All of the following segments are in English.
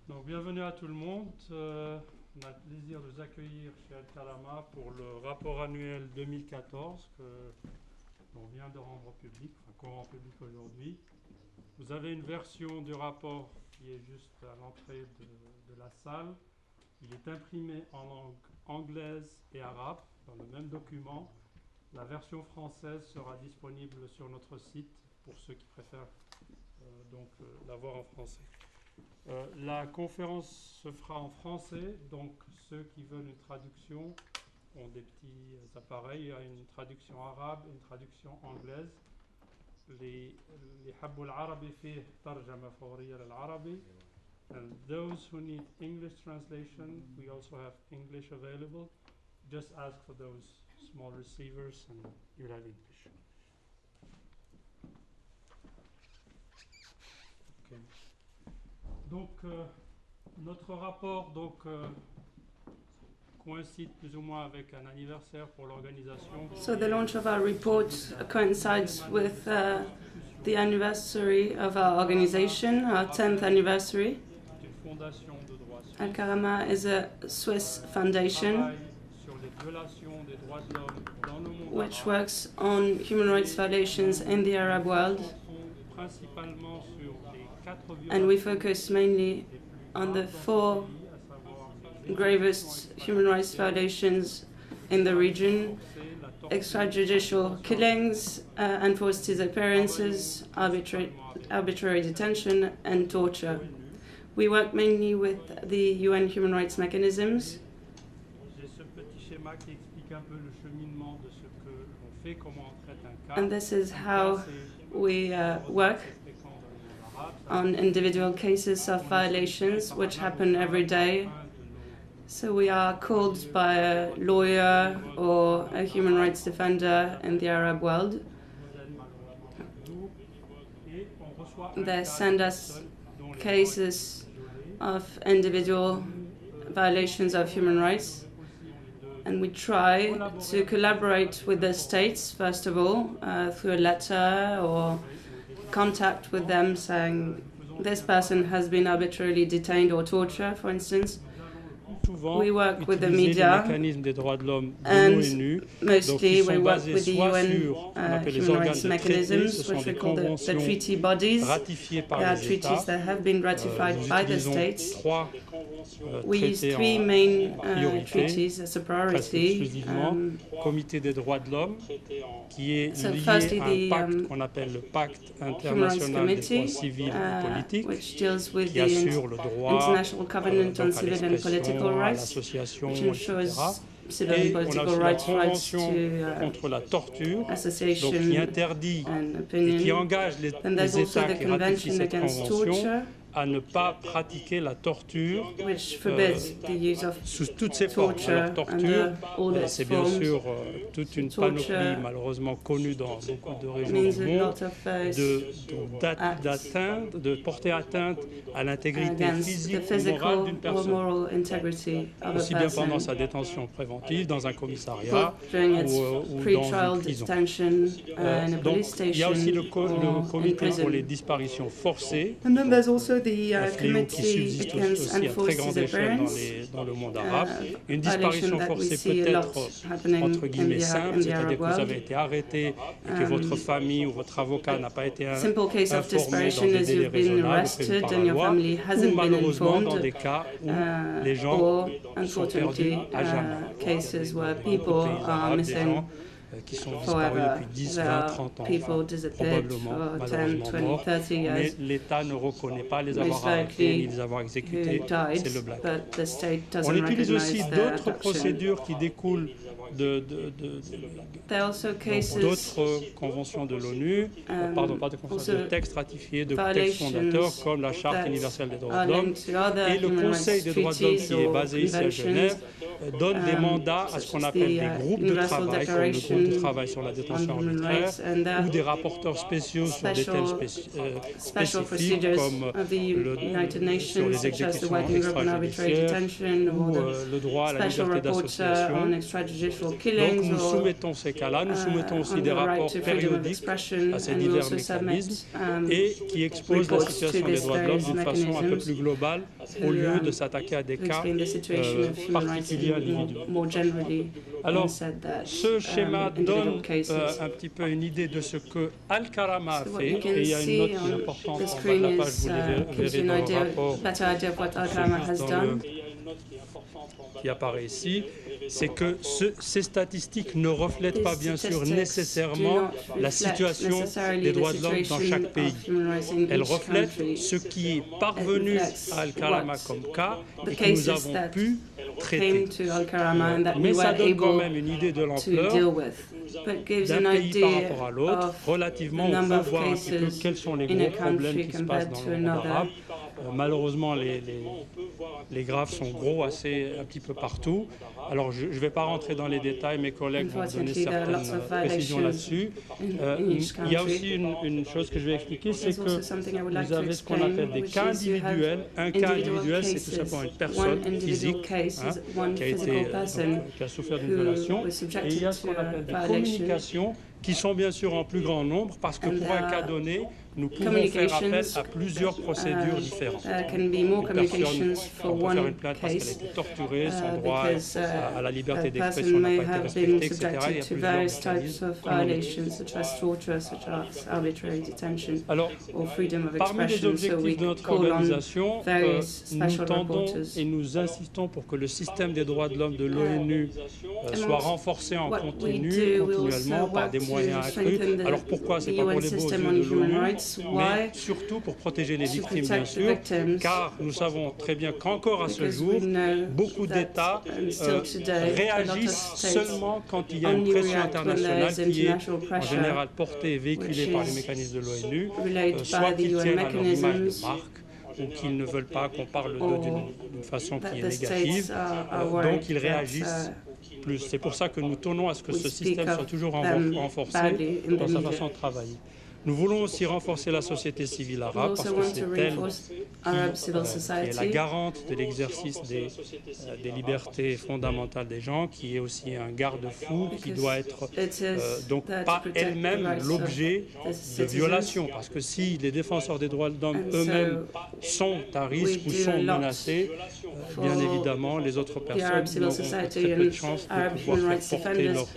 Donc, bienvenue à tout le monde. On a le plaisir de vous accueillir chez Alkarama pour le rapport annuel 2014 qu'on vient de rendre public, qu'on rend public aujourd'hui. Vous avez une version du rapport qui est juste à l'entrée de la salle. Il est imprimé en langue anglaise et arabe dans le même document. La version française sera disponible sur notre site pour ceux qui préfèrent la voir en français. La conférence se fera en français, donc ceux qui veulent une traduction ont des petits appareils. Il y a une traduction arabe et une traduction anglaise. اللي يحبوا العربي فيه ترجمة فورية للعربي. And those who need English translation, we also have English available. Just ask for those small receivers and you'll have English. Okay. Donc, notre rapport coïncide plus ou moins avec un anniversaire pour l'organisation. So the launch of our report coincides with the anniversary of our organization, our 10th anniversary. Alkarama is a Swiss foundation which works on human rights violations in the Arab world. And we focus mainly on the 4 gravest human rights violations in the region: extrajudicial killings, enforced disappearances, arbitrary detention, and torture. We work mainly with the UN human rights mechanisms. And this is how we work on individual cases of violations which happen every day. So we are called by a lawyer or a human rights defender in the Arab world. They send us cases of individual violations of human rights, and we try to collaborate with the states, first of all, through a letter or contact with them saying this person has been arbitrarily detained or tortured, for instance. We work with the media, and mostly we work with the UN human rights mechanisms, which we call the treaty bodies. They are treaties that have been ratified by the states. We use 3 main treaties as a priority. Comité des droits de l'homme, qui est lié firstly, à un pacte qu'on appelle le pacte international des droits civils et politiques, qui assure le droit à l'expression, à l'association, etc. Et on a aussi la Convention contre la torture, donc qui interdit et qui engage les États qui ratifient cette convention à ne pas pratiquer la torture sous toutes ses formes. Alors, torture, c'est bien sûr toute une panoplie malheureusement connue dans beaucoup de régions du monde, de porter atteinte à l'intégrité physique ou morale d'une personne, aussi bien pendant sa détention préventive dans un commissariat ou dans une prison. Donc, il y a aussi le comité pour les disparitions forcées, un fléau qui subsiste aussi à très grande échelle dans le monde arabe. Une disparition forcée peut être, entre guillemets, simple, c'est-à-dire que vous avez été arrêté et que votre famille ou votre avocat n'a pas été informé dans des délais raisonnables prévus par la loi, ou malheureusement dans des cas où les gens sont perdus à jamais. Beaucoup de pays arabes, des gens qui sont disparus depuis 10, 20, 30 ans, probablement, malheureusement morts, mais l'État ne reconnaît pas les avoir arrêtés ni les avoir exécutés, c'est le blackout. On utilise aussi d'autres procédures qui découlent d'autres conventions de l'ONU, de textes ratifiés, de textes fondateurs comme la Charte universelle des droits de l'homme, et le Conseil des droits de l'homme qui est basé ici à Genève donne des mandats à ce qu'on appelle des groupes de travail, comme le groupe de travail sur la détention arbitraire, ou des rapporteurs spéciaux sur des thèmes spécifiques comme sur les exécutions extrajudiciaires ou le droit à la liberté d'association Donc nous soumettons ces cas-là, nous soumettons aussi des rapports périodiques à ces divers mécanismes et qui exposent la situation des droits de l'homme d'une façon un peu plus globale au lieu de s'attaquer à des cas particuliers individuels. Alors, ce schéma donne un petit peu une idée de ce que Alkarama a fait, et il y a une note qui est importante en bas de la page, vous verrez dans le rapport, qui apparaît ici, c'est que ces statistiques ne reflètent pas bien sûr nécessairement la situation des droits de l'homme dans chaque pays. Elles reflètent ce qui est parvenu à Alkarama comme cas et que nous avons pu traiter. Mais ça donne quand même une idée de l'ampleur d'un pays par rapport à l'autre. Relativement, on peut voir un petit peu quels sont les gros problèmes qui se passent dans le monde arabe. Malheureusement, les graphes sont gros un petit peu partout. Alors, je ne vais pas rentrer dans les détails, mes collègues vont donner certaines précisions là-dessus. Il y a aussi une chose que je vais expliquer, c'est que vous avez ce qu'on appelle des cas individuels. Un cas individuel, c'est tout simplement une personne physique qui a souffert d'une violation. Et il y a ce qu'on appelle des communications qui sont bien sûr en plus grand nombre parce que pour un cas donné, nous pouvons faire appel à plusieurs procédures différentes. Une personne, on peut faire une plainte parce qu'elle a été torturée, son droit à la liberté d'expression n'a pas été respecté, etc. Il y a plusieurs mécanismes. Alors, parmi les objectifs de notre organisation, nous tendons et nous insistons pour que le système des droits de l'homme de l'ONU soit renforcé en continuellement par des moyens accrus. Alors pourquoi? C'est pas pour les beaux yeux de l'ONU, mais surtout pour protéger les victimes, bien sûr, car nous savons très bien qu'encore à ce jour, beaucoup d'États réagissent seulement quand il y a une pression internationale qui est en général portée et véhiculée par les mécanismes de l'ONU, soit qu'ils tiennent à leur image de marque, ou qu'ils ne veulent pas qu'on parle d'eux d'une façon qui est négative, donc ils réagissent plus. C'est pour ça que nous tenons à ce que ce système soit toujours renforcé dans sa façon de travailler. Nous voulons aussi renforcer la société civile arabe parce que c'est elle qui est la garante de l'exercice des libertés fondamentales des gens, qui est aussi un garde-fou, qui doit être donc pas elle-même l'objet de violations. Parce que si les défenseurs des droits de l'homme eux-mêmes sont à risque ou sont menacés, bien évidemment, les autres personnes n'auront très peu de chance de pouvoir faire porter leur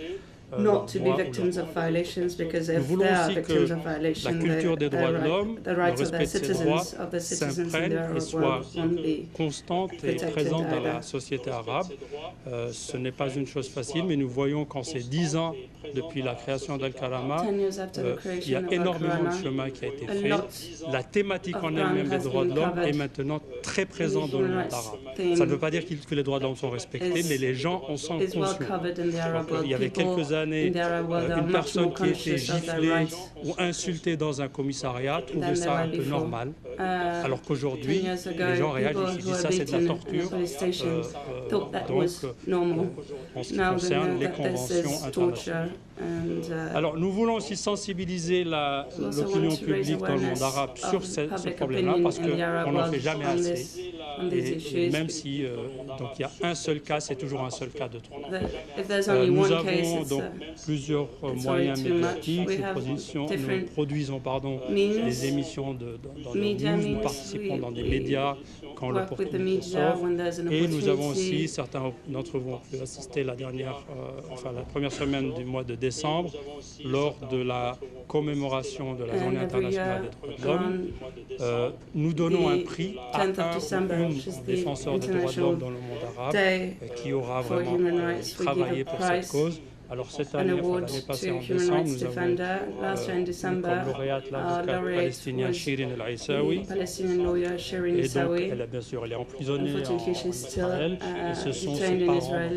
not to be victims of violations, because if they are victims of violations, la culture des droits de l'homme, the rights of their citizens, in the Arab world won't be constante et présente dans la société arabe. Ce n'est pas une chose facile, mais nous voyons qu'en ces 10 ans depuis la création d'Alkarama, il y a énormément de chemin qui a été fait. La thématique en elle-même des droits de l'homme est maintenant très présente dans le monde arabe. Ça ne veut pas dire que les droits de l'homme sont respectés, mais les gens en sont conscients. Il y avait quelques années, une personne qui était giflée ou insultée dans un commissariat trouvait ça un peu normal, alors qu'aujourd'hui, les gens réagissent, ils disent ça c'est de la torture. Donc, en ce qui concerne les conventions internationales. Alors, nous voulons aussi sensibiliser l'opinion publique dans le monde arabe sur ce problème-là, parce qu'on n'en fait jamais assez. Et même si donc il y a un seul cas, c'est toujours un seul cas de trop. Nous avons donc plusieurs moyens médiatiques. Nous produisons des émissions dans les news, nous participons dans des médias quand l'opportunité s'offre. Et nous avons aussi, certains d'entre vous ont pu assister la première semaine du mois de décembre, lors de la commémoration de la Journée internationale des droits de l'homme. Nous donnons un prix à un défenseur des droits de l'homme dans le monde arabe qui aura vraiment travaillé pour cette cause. Alors cette année, l'année passée en décembre, nous avons comme lauréate l'avocate palestinienne Shirin El-Aissaoui. Et donc, elle est emprisonnée en Israël. Et ce sont ses parents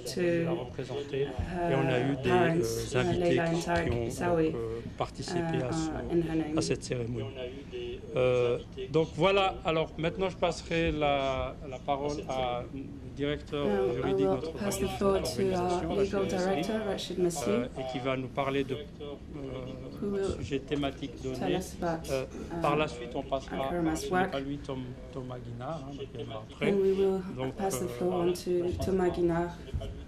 qui l'ont représentée. Et on a eu des invités qui ont participé à cette cérémonie. Donc voilà, alors maintenant je passerai la parole à le directeur juridique de notre organisation, et qui va nous parler de sujets thématiques donnés. Par la suite, on passera à lui, Thomas Guinard, après. And we will pass the floor on to Thomas Guinard.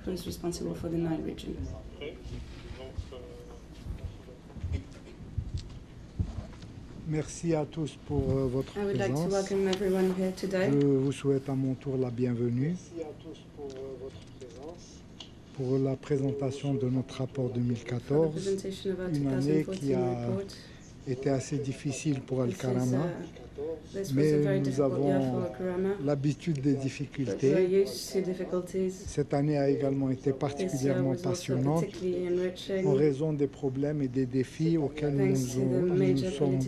who is responsible for the Nile region. Merci à tous pour votre I would like to présence. welcome everyone here today. Je vous souhaite à mon tour la bienvenue pour la présentation de notre rapport 2014, une année qui a été assez difficile pour Alkarama, mais nous avons l'habitude des difficultés. Cette année a également été particulièrement passionnante en raison des problèmes et des défis auxquels nous sommes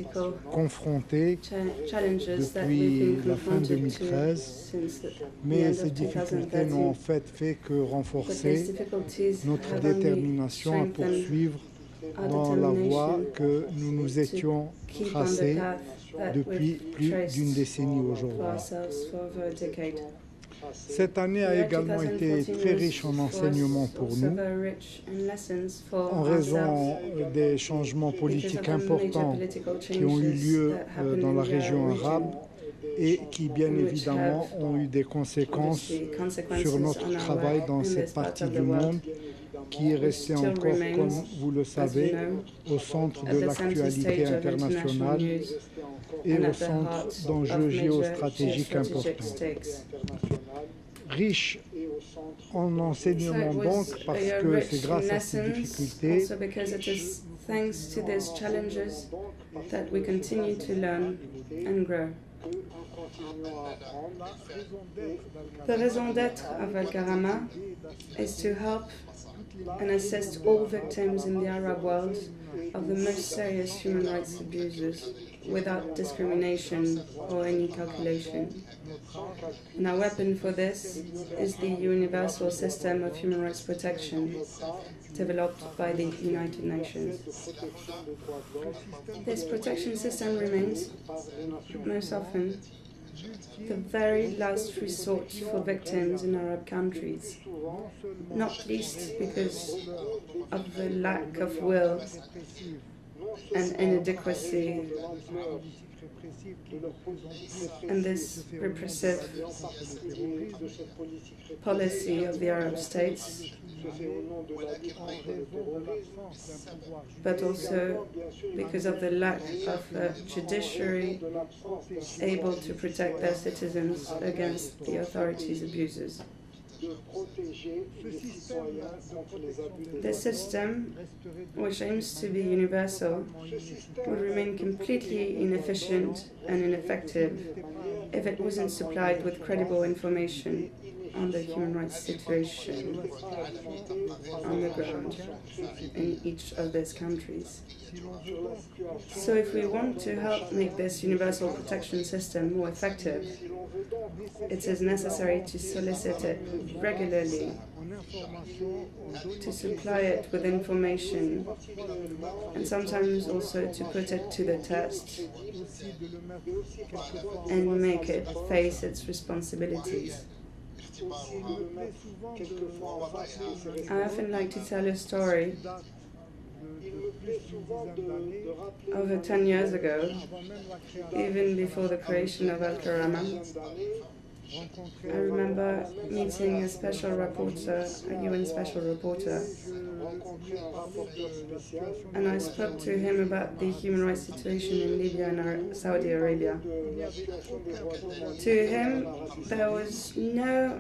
confrontés depuis la fin 2013. Mais ces difficultés n'ont en fait que renforcer notre détermination à poursuivre dans la voie que nous nous étions tracés depuis plus d'une décennie aujourd'hui. Cette année a également été très riche en enseignements pour nous, en raison des changements politiques importants qui ont eu lieu dans la région arabe et qui, bien évidemment, ont eu des conséquences sur notre travail dans cette partie du monde qui est restée encore, comme vous le savez, au centre de l'actualité internationale et au centre d'enjeux géostratégiques importants. Riche en enseignements donc, parce que c'est grâce à ces difficultés The raison d'être of Alkarama is to help and assist all victims in the Arab world of the most serious human rights abuses without discrimination or any calculation. And our weapon for this is the universal system of human rights protection developed by the United Nations. This protection system remains, most often, the very last resort for victims in Arab countries, not least because of the lack of will and inadequacy and this repressive policy of the Arab states, but also because of the lack of a judiciary able to protect their citizens against the authorities' abuses. This system, which aims to be universal, would remain completely inefficient and ineffective if it wasn't supplied with credible information on the human rights situation on the ground in each of these countries. So if we want to help make this universal protection system more effective, it is necessary to solicit it regularly, to supply it with information, and sometimes also to put it to the test and make it face its responsibilities. I often like to tell a story. Over 10 years ago, even before the creation of Alkarama, I remember meeting a special reporter, a UN special reporter, and I spoke to him about the human rights situation in Libya and Saudi Arabia. To him, there was no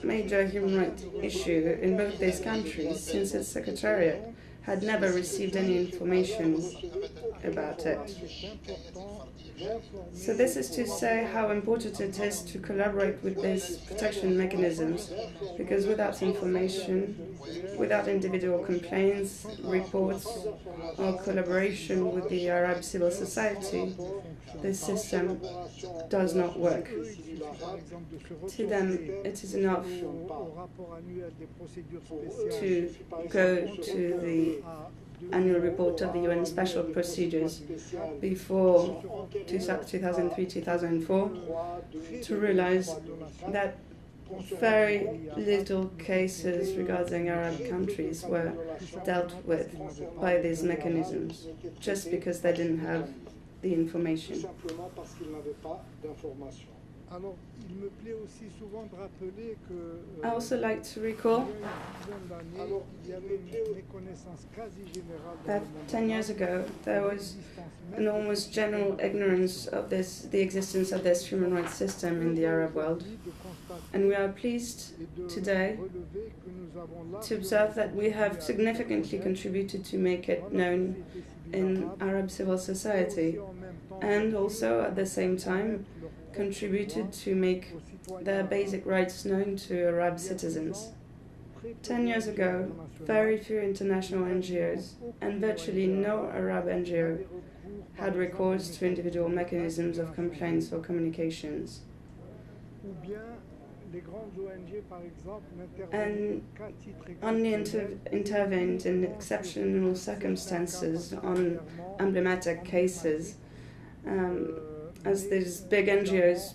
major human rights issue in both these countries since its secretariat had never received any information about it. So this is to say how important it is to collaborate with these protection mechanisms, because without information, without individual complaints, reports, or collaboration with the Arab civil society, this system does not work. To them, it is enough to go to the annual report of the UN Special Procedures before 2003-2004 to realize that very little cases regarding Arab countries were dealt with by these mechanisms, just because they didn't have the information. I also like to recall that 10 years ago there was an almost general ignorance of the existence of this human rights system in the Arab world. And we are pleased today to observe that we have significantly contributed to make it known in Arab civil society, and also at the same time contributed to make their basic rights known to Arab citizens. 10 years ago, very few international NGOs and virtually no Arab NGO had recourse to individual mechanisms of complaints or communications. And only intervened in exceptional circumstances on emblematic cases, as these big NGOs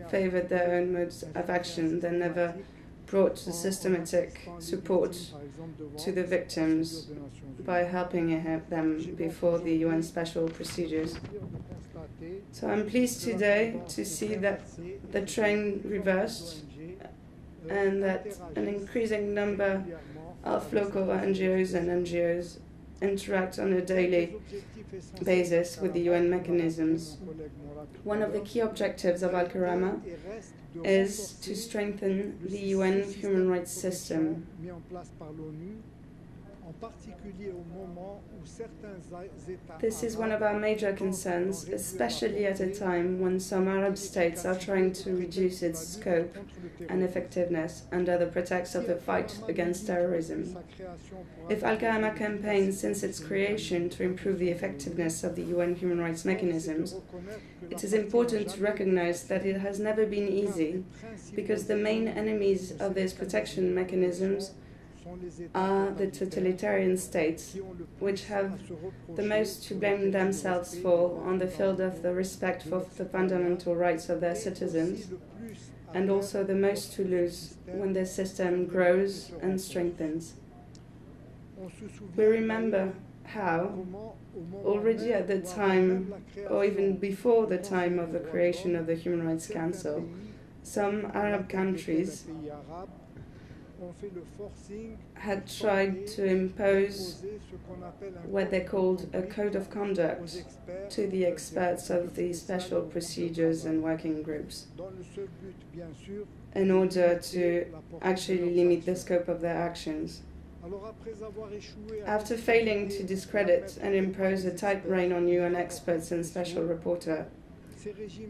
favored their own modes of action. They never brought systematic support to the victims by helping them before the UN special procedures. So I'm pleased today to see that the trend reversed and that an increasing number of local NGOs and NGOs interact on a daily basis with the UN mechanisms. One of the key objectives of Alkarama is to strengthen the UN human rights system. This is one of our major concerns, especially at a time when some Arab states are trying to reduce its scope and effectiveness under the pretext of the fight against terrorism. If Alkarama campaigns since its creation to improve the effectiveness of the UN human rights mechanisms, it is important to recognize that it has never been easy, because the main enemies of these protection mechanisms are the totalitarian states, which have the most to blame themselves for on the field of the respect for the fundamental rights of their citizens, and also the most to lose when the system grows and strengthens. We remember how, already at the time, or even before the time of the creation of the Human Rights Council, some Arab countries had tried to impose what they called a code of conduct to the experts of the special procedures and working groups, in order to actually limit the scope of their actions. After failing to discredit and impose a tight rein on UN experts and special reporter,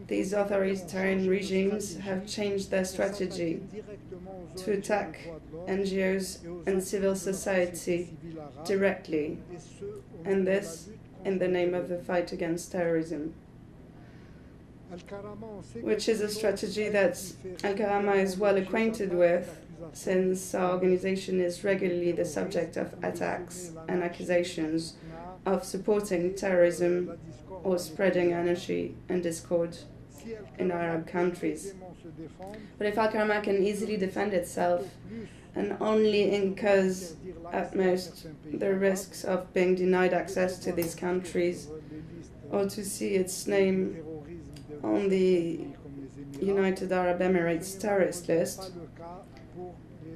these authoritarian regimes have changed their strategy to attack NGOs and civil society directly, and this in the name of the fight against terrorism, which is a strategy that Alkarama is well acquainted with, since our organization is regularly the subject of attacks and accusations of supporting terrorism or spreading anarchy and discord in Arab countries. But if Alkarama can easily defend itself, and only incurs at most the risks of being denied access to these countries, or to see its name on the United Arab Emirates terrorist list,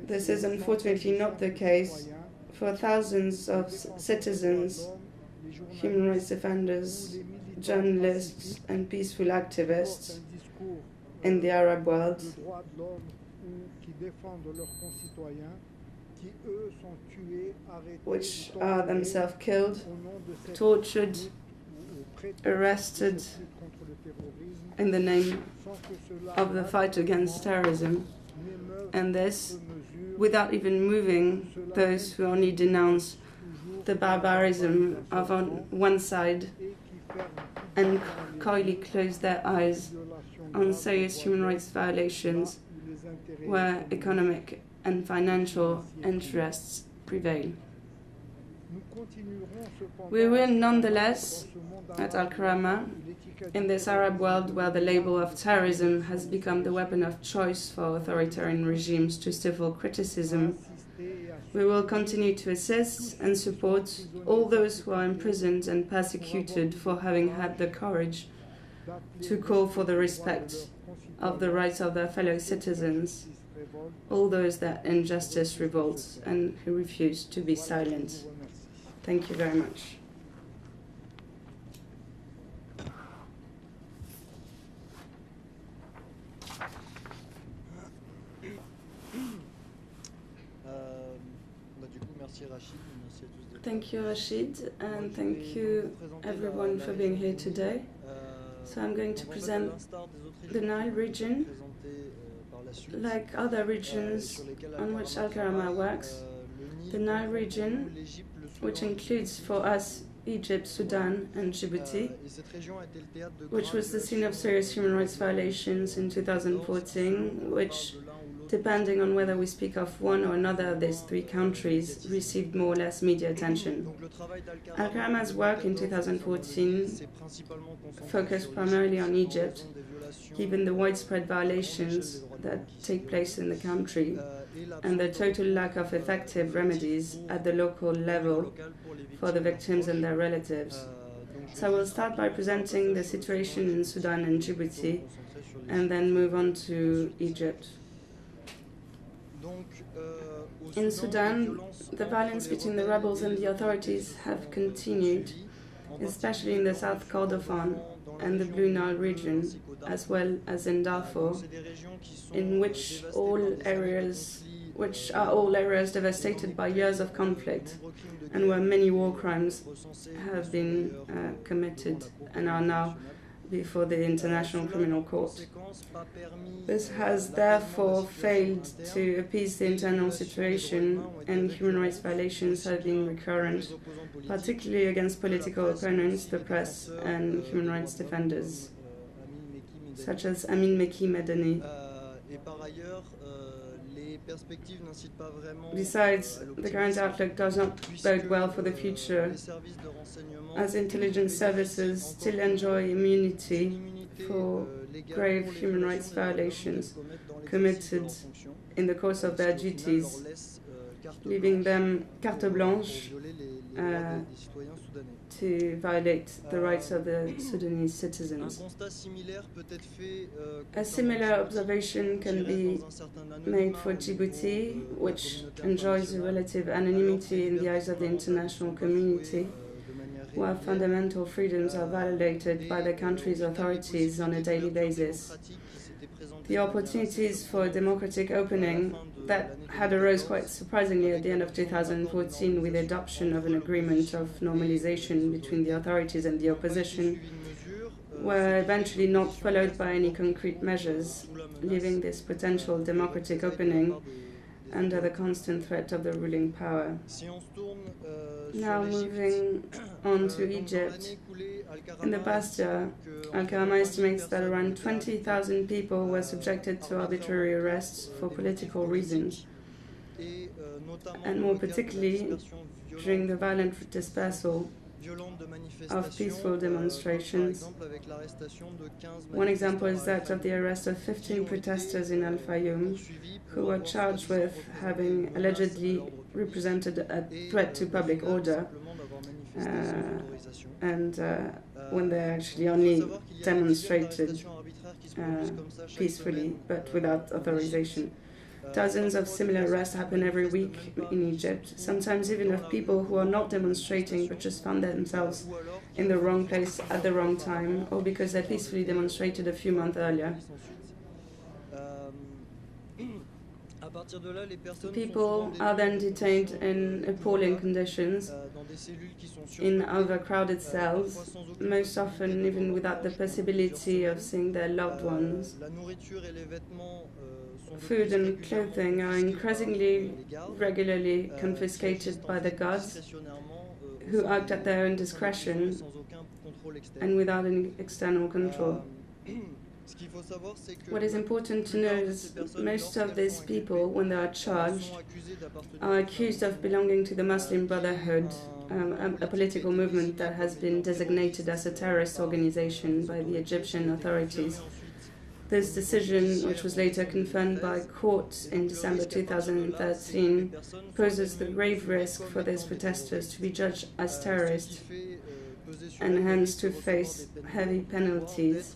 this is unfortunately not the case for thousands of citizens, human rights defenders, journalists and peaceful activists in the Arab world, which are themselves killed, tortured, arrested in the name of the fight against terrorism, and this without even moving those who only denounce the barbarism of on one side and coyly close their eyes on serious human rights violations where economic and financial interests prevail. We will nonetheless, at Alkarama, in this Arab world where the label of terrorism has become the weapon of choice for authoritarian regimes to stifle criticism, we will continue to assist and support all those who are imprisoned and persecuted for having had the courage to call for the respect of the rights of their fellow citizens, all those that injustice revolts and who refuse to be silent. Thank you very much. Thank you, Rachid, and thank you everyone for being here today. So I'm going to present the Nile region. Like other regions on which Alkarama works, the Nile region, which includes for us Egypt, Sudan, and Djibouti, which was the scene of serious human rights violations in 2014, which, depending on whether we speak of one or another of these three countries, received more or less media attention. Alkarama's work in 2014 focused primarily on Egypt, given the widespread violations that take place in the country and the total lack of effective remedies at the local level for the victims and their relatives. So I will start by presenting the situation in Sudan and Djibouti and then move on to Egypt. In Sudan, the violence between the rebels and the authorities have continued, especially in the South Kordofan and the Blue Nile region, as well as in Darfur, in which are all areas devastated by years of conflict and where many war crimes have been committed and are now before the International Criminal Court. This has therefore failed to appease the internal situation, and human rights violations have been recurrent, particularly against political opponents, the press, and human rights defenders, such as Amin Meki Medani. Besides, the current outlook does not bode well for the future, as intelligence services still enjoy immunity for grave human rights violations committed in the course of their duties, leaving them carte blanche to violate the rights of the Sudanese citizens. A similar observation can be made for Djibouti, which enjoys a relative anonymity in the eyes of the international community, where fundamental freedoms are violated by the country's authorities on a daily basis. The opportunities for a democratic opening that had arose quite surprisingly at the end of 2014 with the adoption of an agreement of normalization between the authorities and the opposition were eventually not followed by any concrete measures, leaving this potential democratic opening under the constant threat of the ruling power. Now moving on to Egypt. In the past year, Alkarama estimates that around 20,000 people were subjected to arbitrary arrests for political reasons, and more particularly during the violent dispersal of peaceful demonstrations. One example is that of the arrest of 15 protesters in Al-Fayoum who were charged with having allegedly represented a threat to public order when they actually only demonstrated peacefully but without authorization. Dozens of similar arrests happen every week in Egypt, sometimes even of people who are not demonstrating but just found themselves in the wrong place at the wrong time, or because they peacefully demonstrated a few months earlier. People are then detained in appalling conditions, in overcrowded cells, most often even without the possibility of seeing their loved ones. Food and clothing are increasingly regularly confiscated by the guards, who act at their own discretion and without any external control. What is important to know is that most of these people, when they are charged, are accused of belonging to the Muslim Brotherhood, a political movement that has been designated as a terrorist organization by the Egyptian authorities. This decision, which was later confirmed by courts in December 2013, poses the grave risk for these protesters to be judged as terrorists and hence to face heavy penalties,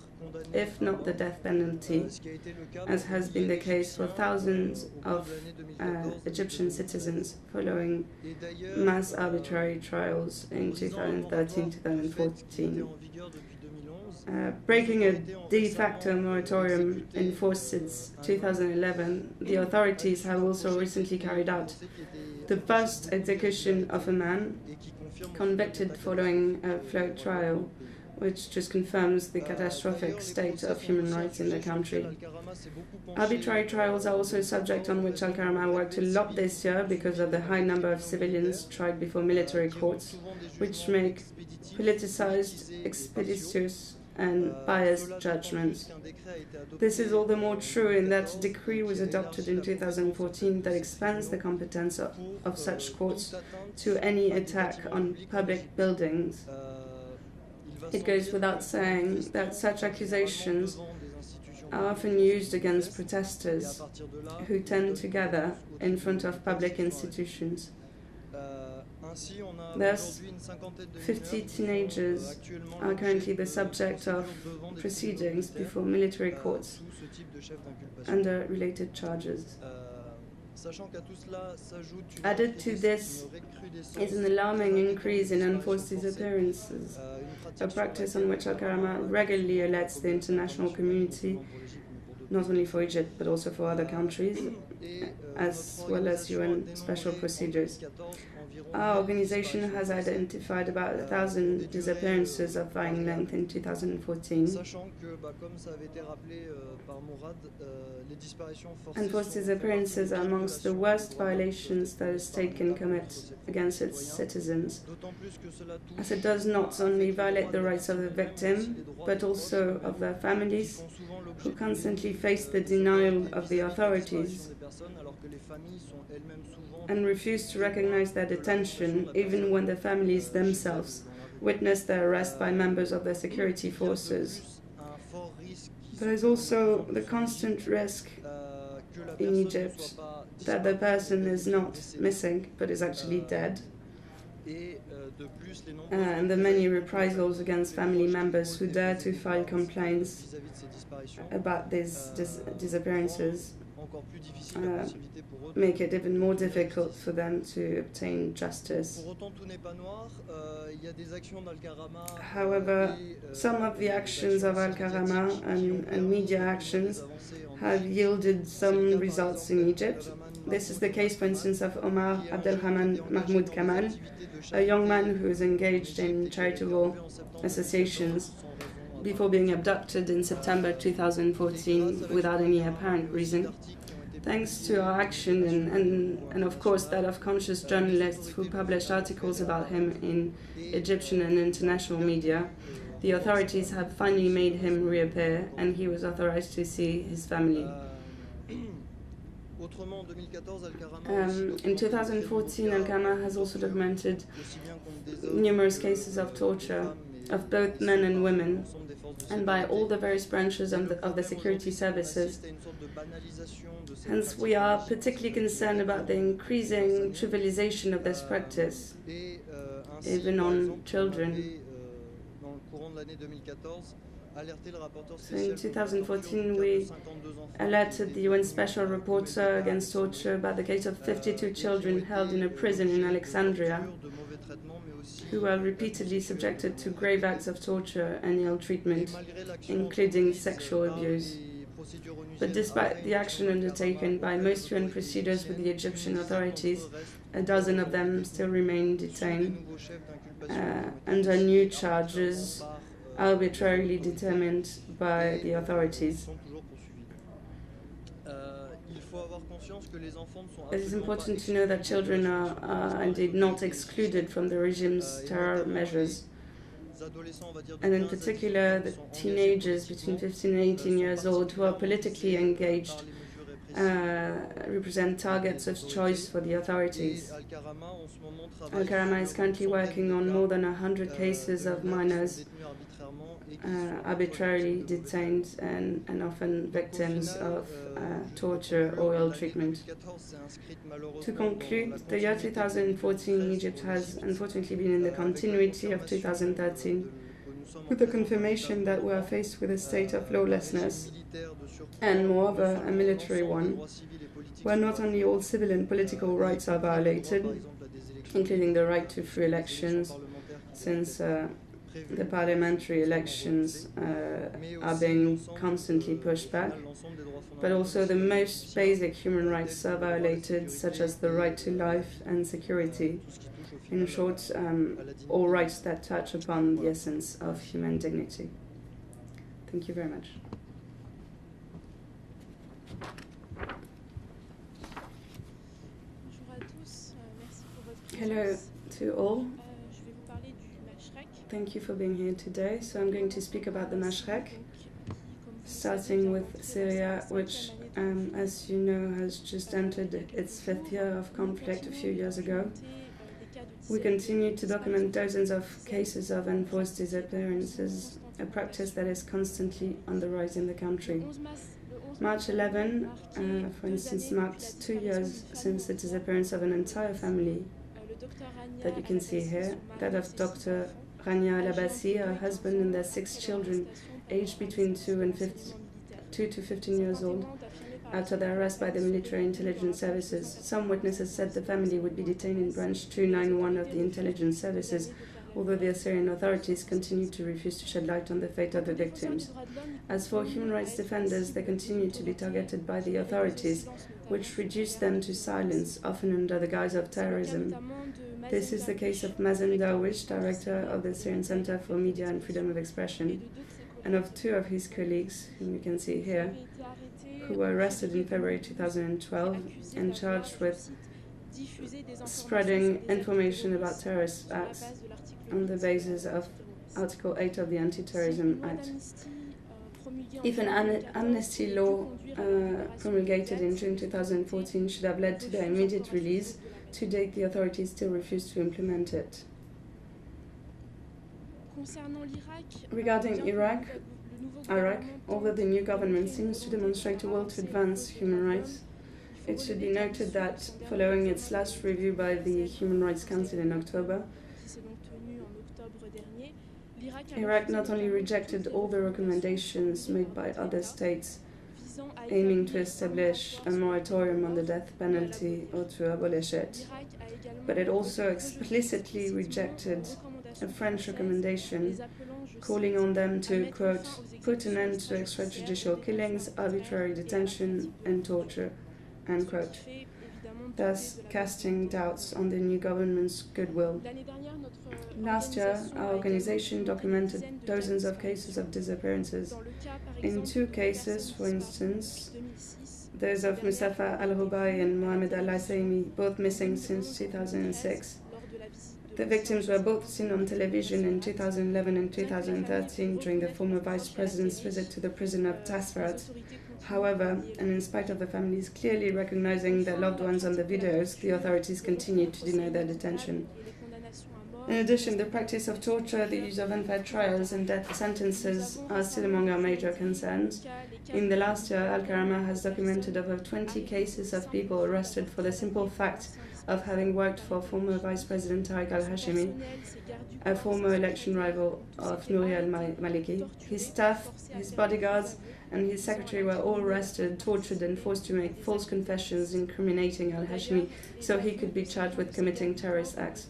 if not the death penalty, as has been the case for thousands of Egyptian citizens following mass arbitrary trials in 2013-2014. Breaking a de facto moratorium enforced since 2011, the authorities have also recently carried out the first execution of a man convicted following a flood trial, which just confirms the catastrophic state of human rights in the country. Arbitrary trials are also a subject on which Alkarama worked a lot this year because of the high number of civilians tried before military courts, which make politicized, expeditious, and biased judgments. This is all the more true in that a decree was adopted in 2014 that expands the competence of such courts to any attack on public buildings. It goes without saying that such accusations are often used against protesters who tend to gather in front of public institutions. Thus, 50 teenagers are currently the subject of proceedings before military courts under related charges. Added to this is an alarming increase in enforced disappearances, a practice on which Alkarama regularly alerts the international community, not only for Egypt but also for other countries, as well as UN special procedures. Our organization has identified about 1,000 disappearances of varying length in 2014. Enforced disappearances are amongst the worst violations that a state can commit against its citizens, as it does not only violate the rights of the victim, but also of their families, who constantly face the denial of the authorities and refuse to recognize their detention, even when the families themselves witness their arrest by members of the security forces. There is also the constant risk in Egypt that the person is not missing, but is actually dead, and the many reprisals against family members who dare to file complaints about these disappearances make it even more difficult for them to obtain justice. However, some of the actions of Alkarama and media actions have yielded some results in Egypt. This is the case, for instance, of Omar Abdelrahman Mahmoud Kamal, a young man who is engaged in charitable associations before being abducted in September 2014 without any apparent reason. Thanks to our action and of course that of conscious journalists who published articles about him in Egyptian and international media, the authorities have finally made him reappear and he was authorized to see his family. In 2014, Alkarama has also documented numerous cases of torture of both men and women, and by all the various branches of the security services. Hence, we are particularly concerned about the increasing trivialization of this practice, even on children. So in 2014, we alerted the UN Special Rapporteur against torture about the case of 52 children held in a prison in Alexandria, who were repeatedly subjected to grave acts of torture and ill treatment, including sexual abuse. But despite the action undertaken by most UN procedures with the Egyptian authorities, a dozen of them still remain detained under new charges arbitrarily determined by the authorities. It is important to know that children are indeed not excluded from the regime's terror measures, and in particular the teenagers between 15 and 18 years old who are politically engaged represent targets of choice for the authorities. Alkarama is currently working on more than 100 cases of minors arbitrarily detained and often victims of torture or ill treatment. To conclude, the year 2014 in Egypt has unfortunately been in the continuity of 2013, with the confirmation that we are faced with a state of lawlessness, and moreover a military one, where not only all civil and political rights are violated, including the right to free elections, since the parliamentary elections are being constantly pushed back, but also the most basic human rights are violated, such as the right to life and security. In short, all rights that touch upon the essence of human dignity. Thank you very much. Hello to all. Thank you for being here today. So I'm going to speak about the Mashrek, starting with Syria, which, as you know, has just entered its 5th year of conflict a few years ago. We continue to document dozens of cases of enforced disappearances, a practice that is constantly on the rise in the country. March 11, for instance, marked 2 years since the disappearance of an entire family that you can see here, that of Dr. Rania Al-Abbasi, her husband, and their 6 children, aged between 2 to 15 years old, after their arrest by the military intelligence services. Some witnesses said the family would be detained in branch 291 of the intelligence services, although the Assyrian authorities continue to refuse to shed light on the fate of the victims. As for human rights defenders, they continue to be targeted by the authorities, which reduce them to silence, often under the guise of terrorism. This is the case of Mazen Darwish, director of the Syrian Center for Media and Freedom of Expression, and of 2 of his colleagues, whom you can see here, who were arrested in February 2012 and charged with spreading information about terrorist acts on the basis of Article 8 of the Anti-Terrorism Act. If an amnesty law promulgated in June 2014 should have led to their immediate release, to date the authorities still refuse to implement it. Regarding Iraq, although the new government seems to demonstrate a will to advance human rights, it should be noted that, following its last review by the Human Rights Council in October, Iraq not only rejected all the recommendations made by other states aiming to establish a moratorium on the death penalty or to abolish it, but it also explicitly rejected a French recommendation calling on them to, quote, put an end to extrajudicial killings, arbitrary detention and torture, end quote, thus casting doubts on the new government's goodwill. Last year, our organization documented dozens of cases of disappearances. In 2 cases, for instance, those of Mustafa Al-Rubai and Mohamed Al-Asaimi, both missing since 2006. The victims were both seen on television in 2011 and 2013 during the former vice president's visit to the prison of Tasfarat. However, and in spite of the families clearly recognizing their loved ones on the videos, the authorities continued to deny their detention. In addition, the practice of torture, the use of unfair trials and death sentences are still among our major concerns. In the last year, Alkarama has documented over 20 cases of people arrested for the simple fact of having worked for former Vice President Tariq al-Hashimi, a former election rival of Nouri al-Maliki. His staff, his bodyguards, and his secretary were all arrested, tortured, and forced to make false confessions incriminating al-Hashimi so he could be charged with committing terrorist acts.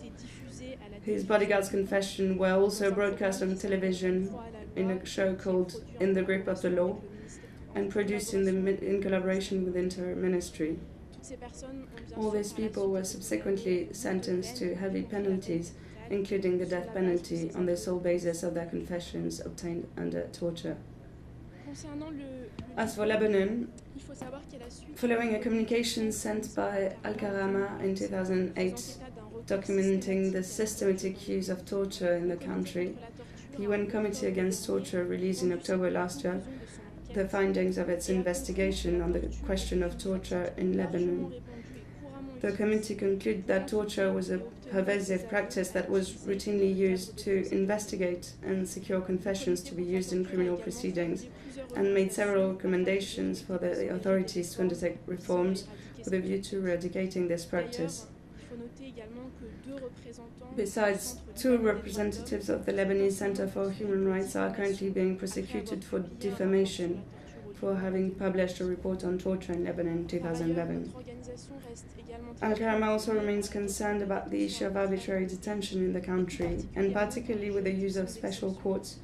His bodyguard's confession were also broadcast on television in a show called In the Grip of the Law and produced in collaboration with Inter-Ministry. All these people were subsequently sentenced to heavy penalties, including the death penalty, on the sole basis of their confessions obtained under torture. As for Lebanon, following a communication sent by Alkarama in 2008 documenting the systematic use of torture in the country, the UN Committee Against Torture released in October last year the findings of its investigation on the question of torture in Lebanon. The committee concluded that torture was a pervasive practice that was routinely used to investigate and secure confessions to be used in criminal proceedings, and made several recommendations for the authorities to undertake reforms with a view to eradicating this practice. Besides, 2 representatives of the Lebanese Center for Human Rights are currently being prosecuted for defamation for having published a report on torture in Lebanon in 2011. Alkarama also remains concerned about the issue of arbitrary detention in the country, and particularly with the use of special courts,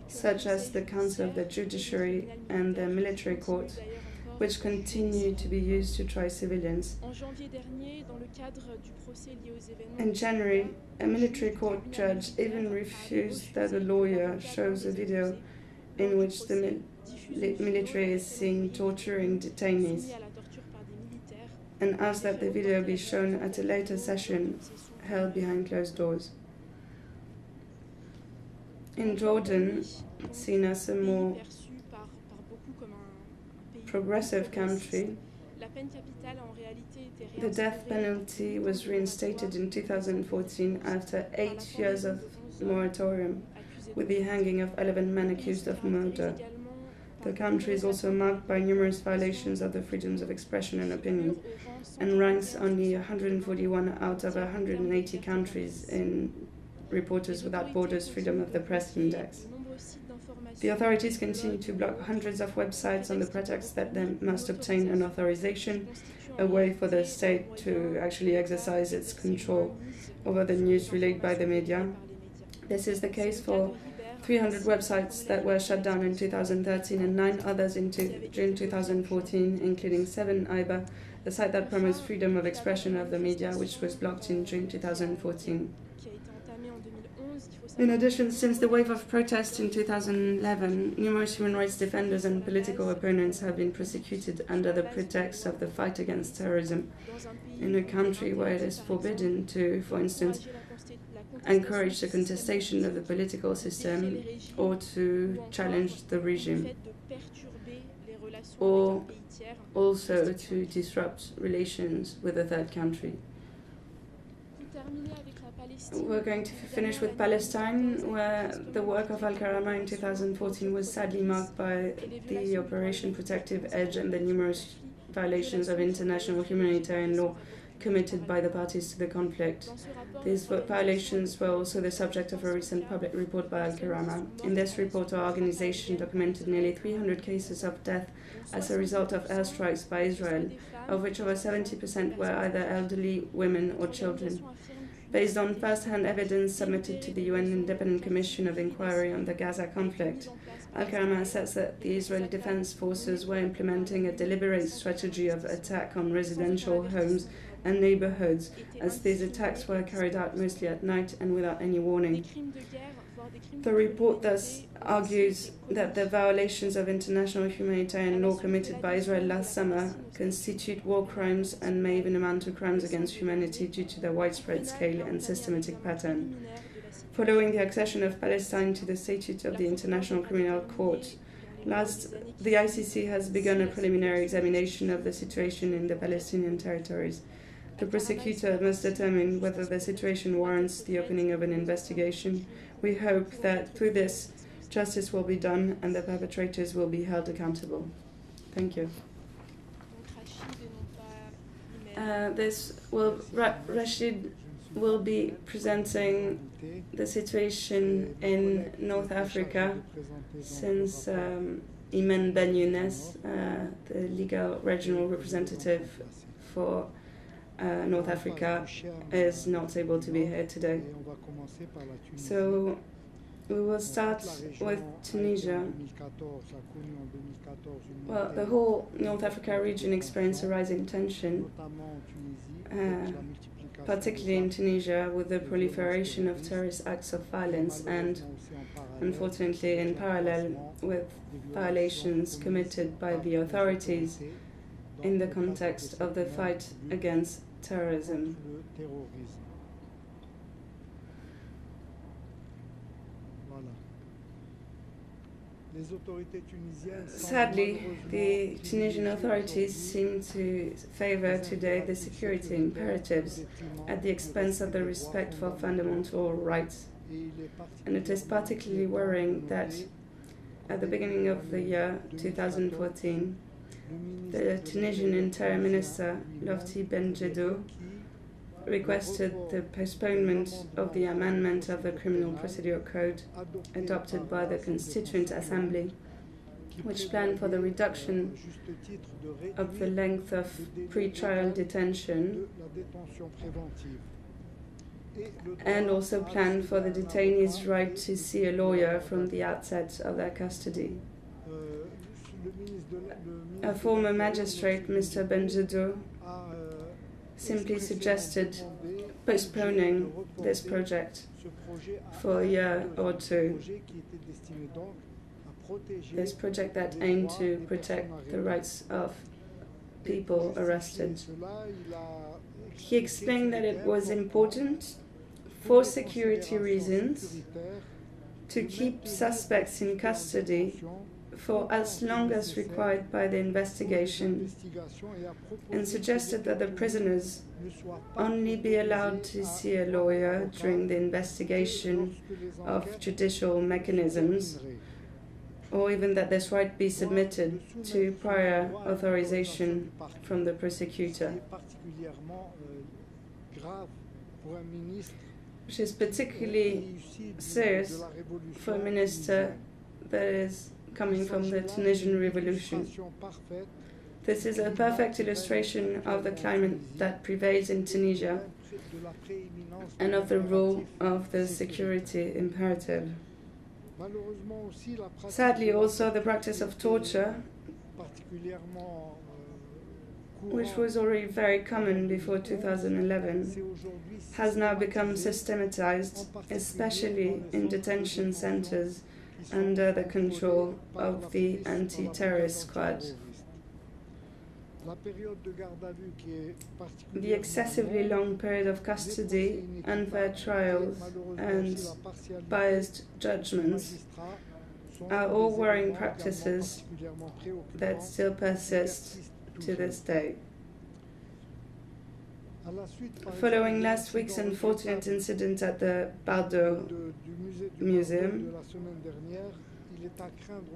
such as the Council of the Judiciary and the Military Court, which continue to be used to try civilians. In January, a military court judge even refused that a lawyer shows a video in which the military is seen torturing detainees, and asked that the video be shown at a later session held behind closed doors. In Jordan, seen as a more progressive country, the death penalty was reinstated in 2014 after 8 years of moratorium, with the hanging of 11 men accused of murder. The country is also marked by numerous violations of the freedoms of expression and opinion, and ranks only 141 out of 180 countries in Reporters Without Borders Freedom of the Press Index. The authorities continue to block hundreds of websites on the pretext that they must obtain an authorization, a way for the state to actually exercise its control over the news relayed by the media. This is the case for 300 websites that were shut down in 2013 and 9 others in June 2014, including 7 IBA, the site that promotes freedom of expression of the media, which was blocked in June 2014. In addition, since the wave of protests in 2011, numerous human rights defenders and political opponents have been prosecuted under the pretext of the fight against terrorism in a country where it is forbidden to, for instance, encourage the contestation of the political system or to challenge the regime, or also to disrupt relations with a third country. We're going to finish with Palestine, where the work of Alkarama in 2014 was sadly marked by the Operation Protective Edge and the numerous violations of international humanitarian law committed by the parties to the conflict. These violations were also the subject of a recent public report by Alkarama. In this report, our organization documented nearly 300 cases of death as a result of airstrikes by Israel, of which over 70% were either elderly, women, or children. Based on first-hand evidence submitted to the UN Independent Commission of Inquiry on the Gaza conflict, Alkarama asserts that the Israeli Defense Forces were implementing a deliberate strategy of attack on residential homes and neighborhoods, as these attacks were carried out mostly at night and without any warning. The report thus argues that the violations of international humanitarian law committed by Israel last summer constitute war crimes and may even amount to crimes against humanity due to their widespread scale and systematic pattern. Following the accession of Palestine to the statute of the International Criminal Court, the ICC has begun a preliminary examination of the situation in the Palestinian territories. The prosecutor must determine whether the situation warrants the opening of an investigation. We hope that through this, justice will be done and the perpetrators will be held accountable. Thank you. Rashid will be presenting the situation in North Africa since Iman Ben Younes, the legal regional representative for North Africa, is not able to be here today. So we will start with Tunisia. Well, the whole North Africa region experienced a rising tension, particularly in Tunisia, with the proliferation of terrorist acts of violence and, unfortunately, in parallel with violations committed by the authorities in the context of the fight against terrorism. Sadly, the Tunisian authorities seem to favor today the security imperatives at the expense of the respect for fundamental rights. And it is particularly worrying that at the beginning of the year 2014, the Tunisian Interior Minister, Lauch requested the postponement of the amendment of the Criminal Procedure Code adopted by the Constituent Assembly, which planned for the reduction of the length of pre-trial detention and also planned for the detainees' right to see a lawyer from the outset of their custody. A former magistrate, Mr. Benjedou, simply suggested postponing this project for a year or two. This project that aimed to protect the rights of people arrested. He explained that it was important for security reasons to keep suspects in custody for as long as required by the investigation, and suggested that the prisoners only be allowed to see a lawyer during the investigation of judicial mechanisms, or even that this right be submitted to prior authorization from the prosecutor, which is particularly serious for a minister that is coming from the Tunisian Revolution. This is a perfect illustration of the climate that prevails in Tunisia and of the role of the security imperative. Sadly, also, the practice of torture, which was already very common before 2011, has now become systematized, especially in detention centers under the control of the anti-terrorist squad. The excessively long period of custody, unfair trials, and biased judgments are all worrying practices that still persist to this day. Following last week's unfortunate incident at the Bardo Museum,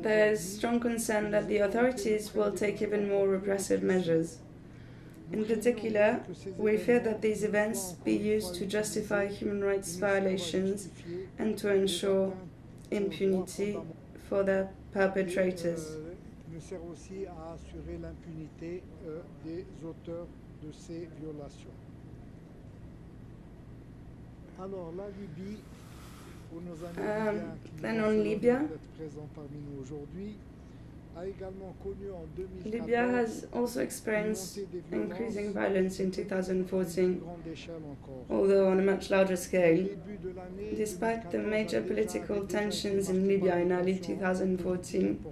there is strong concern that the authorities will take even more repressive measures. In particular, we fear that these events be used to justify human rights violations and to ensure impunity for their perpetrators. Then on Libya, Libya has also experienced increasing violence in 2014, although on a much larger scale. Despite the major political tensions in Libya in early 2014,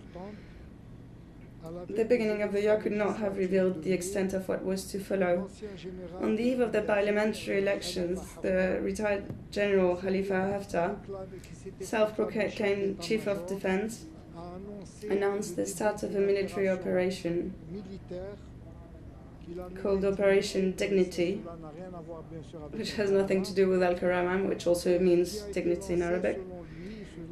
the beginning of the year could not have revealed the extent of what was to follow. On the eve of the parliamentary elections, the retired General Khalifa Haftar, self-proclaimed Chief of Defense, announced the start of a military operation called Operation Dignity, which has nothing to do with Alkarama, which also means dignity in Arabic.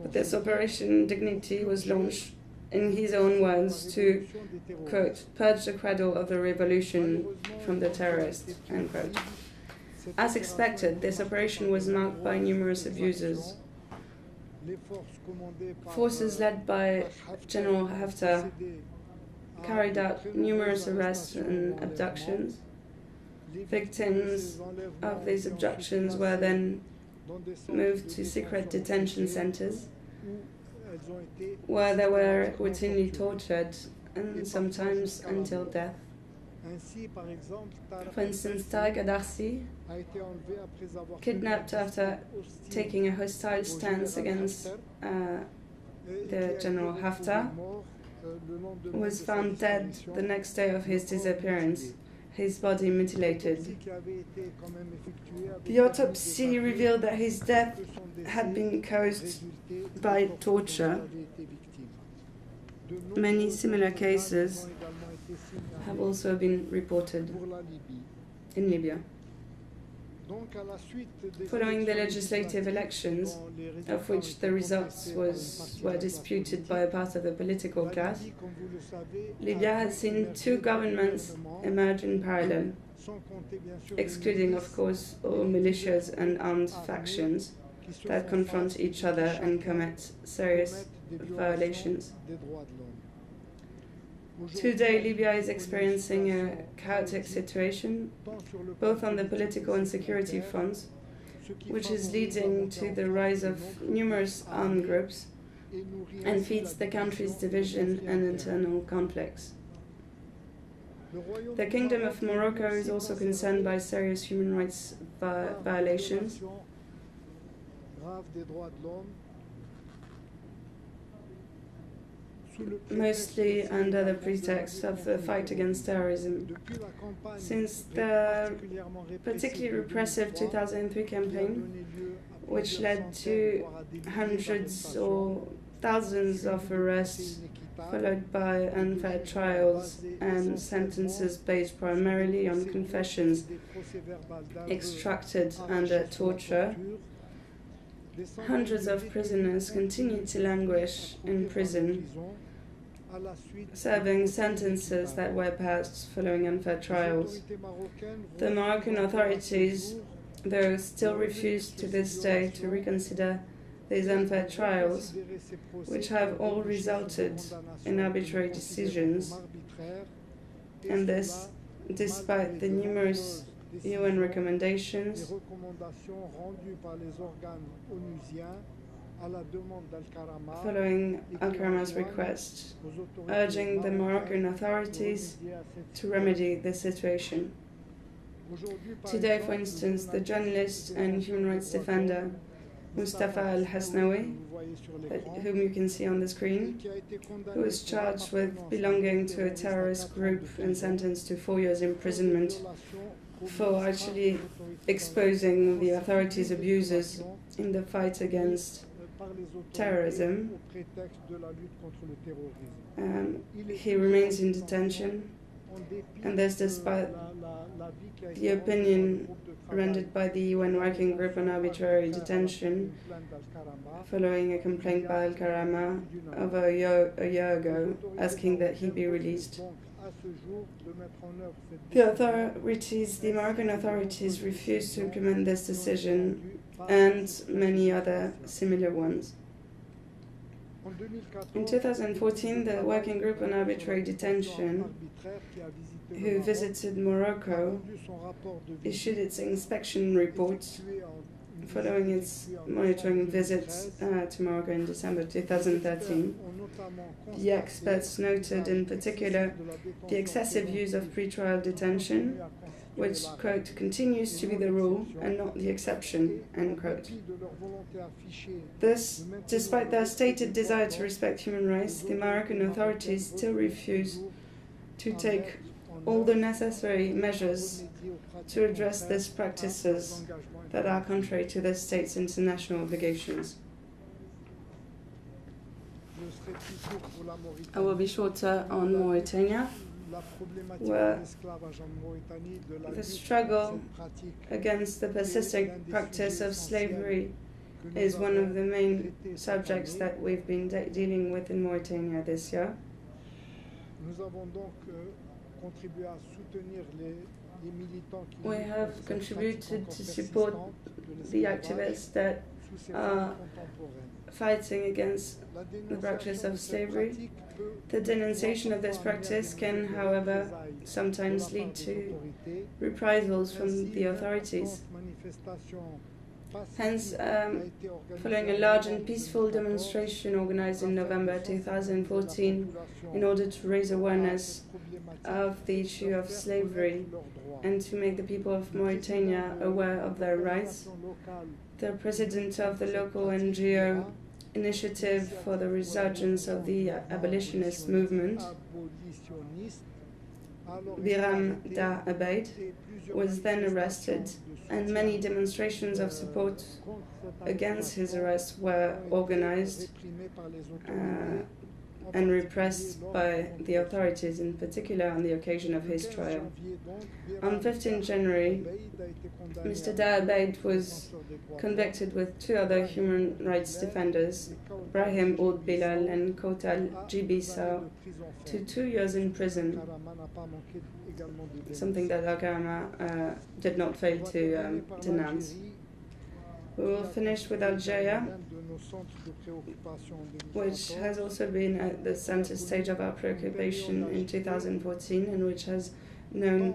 But this Operation Dignity was launched, in his own words, to, quote, purge the cradle of the revolution from the terrorists, end quote. As expected, this operation was marked by numerous abuses. Forces led by General Haftar carried out numerous arrests and abductions. Victims of these abductions were then moved to secret detention centers, where they were routinely tortured and sometimes until death. For instance, Tariq Adarsi, kidnapped after taking a hostile stance against the General Haftar, was found dead the next day of his disappearance, his body mutilated. The autopsy revealed that his death had been caused by torture. Many similar cases have also been reported in Libya. Following the legislative elections, of which the results were disputed by a part of the political class, Libya has seen two governments emerge in parallel, excluding, of course, all militias and armed factions that confront each other and commit serious violations. Today, Libya is experiencing a chaotic situation, both on the political and security fronts, which is leading to the rise of numerous armed groups and feeds the country's division and internal conflicts. The Kingdom of Morocco is also concerned by serious human rights violations, mostly under the pretext of the fight against terrorism. Since the particularly repressive 2003 campaign, which led to hundreds or thousands of arrests, followed by unfair trials and sentences based primarily on confessions extracted under torture, hundreds of prisoners continue to languish in prison, serving sentences that were passed following unfair trials. The Moroccan authorities, though, still refuse to this day to reconsider these unfair trials, which have all resulted in arbitrary decisions, and this despite the numerous UN recommendations following Alkarama's request, urging the Moroccan authorities to remedy the situation. Today, for instance, the journalist and human rights defender Mustafa al-Hasnawi, whom you can see on the screen, who was charged with belonging to a terrorist group and sentenced to 4 years imprisonment for actually exposing the authorities' abuses in the fight against terrorism. He remains in detention, and this despite the opinion rendered by the UN Working Group on Arbitrary Detention following a complaint by Alkarama over a year ago asking that he be released. The Moroccan authorities refuse to implement this decision and many other similar ones. In 2014, the Working Group on Arbitrary Detention, who visited Morocco, issued its inspection report following its monitoring visits to Morocco in December 2013. The experts noted in particular the excessive use of pretrial detention, which, quote, continues to be the rule and not the exception, end quote. This, despite their stated desire to respect human rights, the Moroccan authorities still refuse to take all the necessary measures to address these practices that are contrary to the state's international obligations. I will be shorter on Mauritania, where the struggle against the persistent practice of slavery is one of the main subjects that we've been dealing with in Mauritania this year. We have contributed to support the activists that are fighting against the practice of slavery. The denunciation of this practice can, however, sometimes lead to reprisals from the authorities. Hence, following a large and peaceful demonstration organized in November 2014 in order to raise awareness of the issue of slavery and to make the people of Mauritania aware of their rights, the president of the local NGO Initiative for the Resurgence of the Abolitionist Movement, Biram Da Abeid, was then arrested, and many demonstrations of support against his arrest were organized and repressed by the authorities, in particular on the occasion of his trial. On 15 January, Mr. Daabeid was convicted with 2 other human rights defenders, Brahim Oud Bilal and Kotal Jibisa, to 2 years in prison, something that Alkarama did not fail to denounce. We will finish with Algeria, which has also been at the center stage of our preoccupation in 2014 and which has known